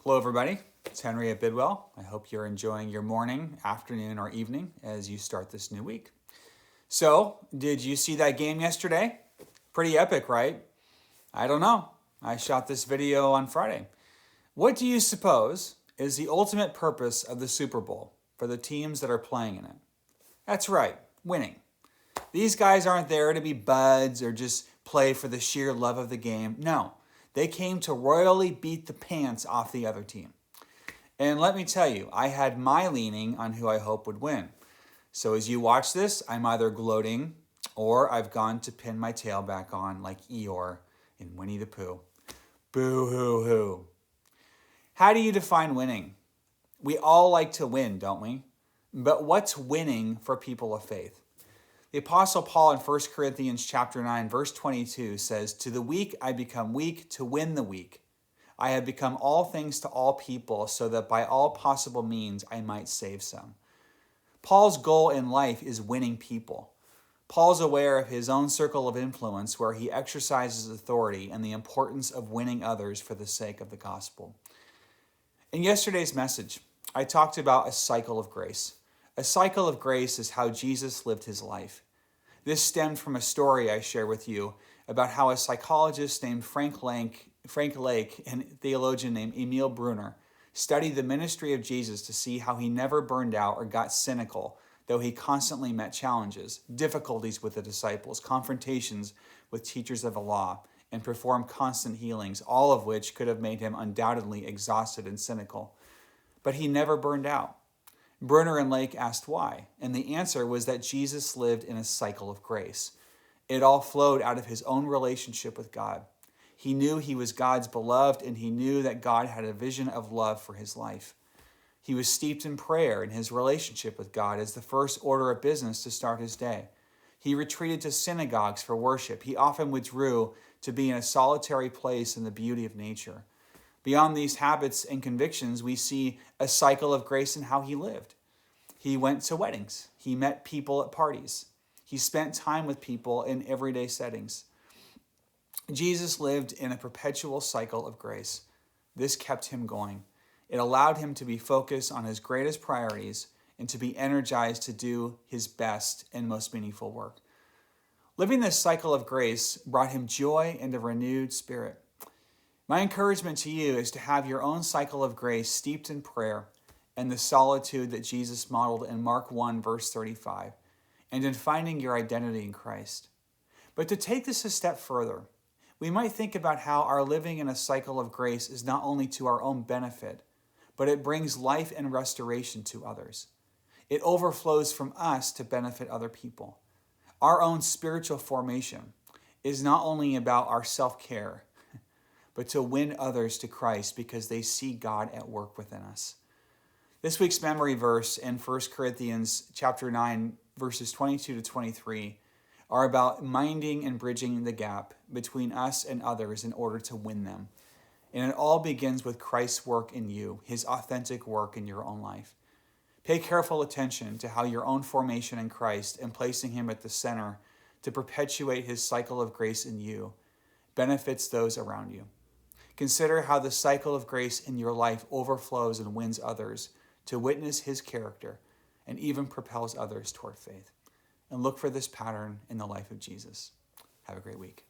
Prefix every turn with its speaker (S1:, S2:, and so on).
S1: Hello, everybody. It's Henry at Bidwell. I hope you're enjoying your morning, afternoon, or evening as you start this new week. So, did you see that game yesterday? Pretty epic, right? I don't know. I shot this video on Friday. What do you suppose is the ultimate purpose of the Super Bowl for the teams that are playing in it? That's right, winning. These guys aren't there to be buds or just play for the sheer love of the game. No, they came to royally beat the pants off the other team. And let me tell you, I had my leaning on who I hope would win. So as you watch this, I'm either gloating or I've gone to pin my tail back on like Eeyore in Winnie the Pooh. Boo-hoo-hoo. How do you define winning? We all like to win, don't we? But what's winning for people of faith? The Apostle Paul in 1 Corinthians chapter 9, verse 22 says, "To the weak I become weak to win the weak. I have become all things to all people so that by all possible means I might save some." Paul's goal in life is winning people. Paul's aware of his own circle of influence where he exercises authority and the importance of winning others for the sake of the gospel. In yesterday's message, I talked about a cycle of grace. A cycle of grace is how Jesus lived his life. This stemmed from a story I share with you about how a psychologist named Frank Lake and a theologian named Emil Brunner studied the ministry of Jesus to see how he never burned out or got cynical, though he constantly met challenges, difficulties with the disciples, confrontations with teachers of the law, and performed constant healings, all of which could have made him undoubtedly exhausted and cynical. But he never burned out. Brunner and Lake asked why, and the answer was that Jesus lived in a cycle of grace. It all flowed out of his own relationship with God. He knew he was God's beloved, and he knew that God had a vision of love for his life. He was steeped in prayer and his relationship with God as the first order of business to start his day. He retreated to synagogues for worship. He often withdrew to be in a solitary place in the beauty of nature. Beyond these habits and convictions, we see a cycle of grace in how he lived. He went to weddings. He met people at parties. He spent time with people in everyday settings. Jesus lived in a perpetual cycle of grace. This kept him going. It allowed him to be focused on his greatest priorities and to be energized to do his best and most meaningful work. Living this cycle of grace brought him joy and a renewed spirit. My encouragement to you is to have your own cycle of grace steeped in prayer and the solitude that Jesus modeled in Mark 1, verse 35, and in finding your identity in Christ. But to take this a step further, we might think about how our living in a cycle of grace is not only to our own benefit, but it brings life and restoration to others. It overflows from us to benefit other people. Our own spiritual formation is not only about our self-care, but to win others to Christ because they see God at work within us. This week's memory verse in 1 Corinthians chapter 9, verses 22 to 23 are about minding and bridging the gap between us and others in order to win them. And it all begins with Christ's work in you, his authentic work in your own life. Pay careful attention to how your own formation in Christ and placing him at the center to perpetuate his cycle of grace in you benefits those around you. Consider how the cycle of grace in your life overflows and wins others to witness his character and even propels others toward faith. And look for this pattern in the life of Jesus. Have a great week.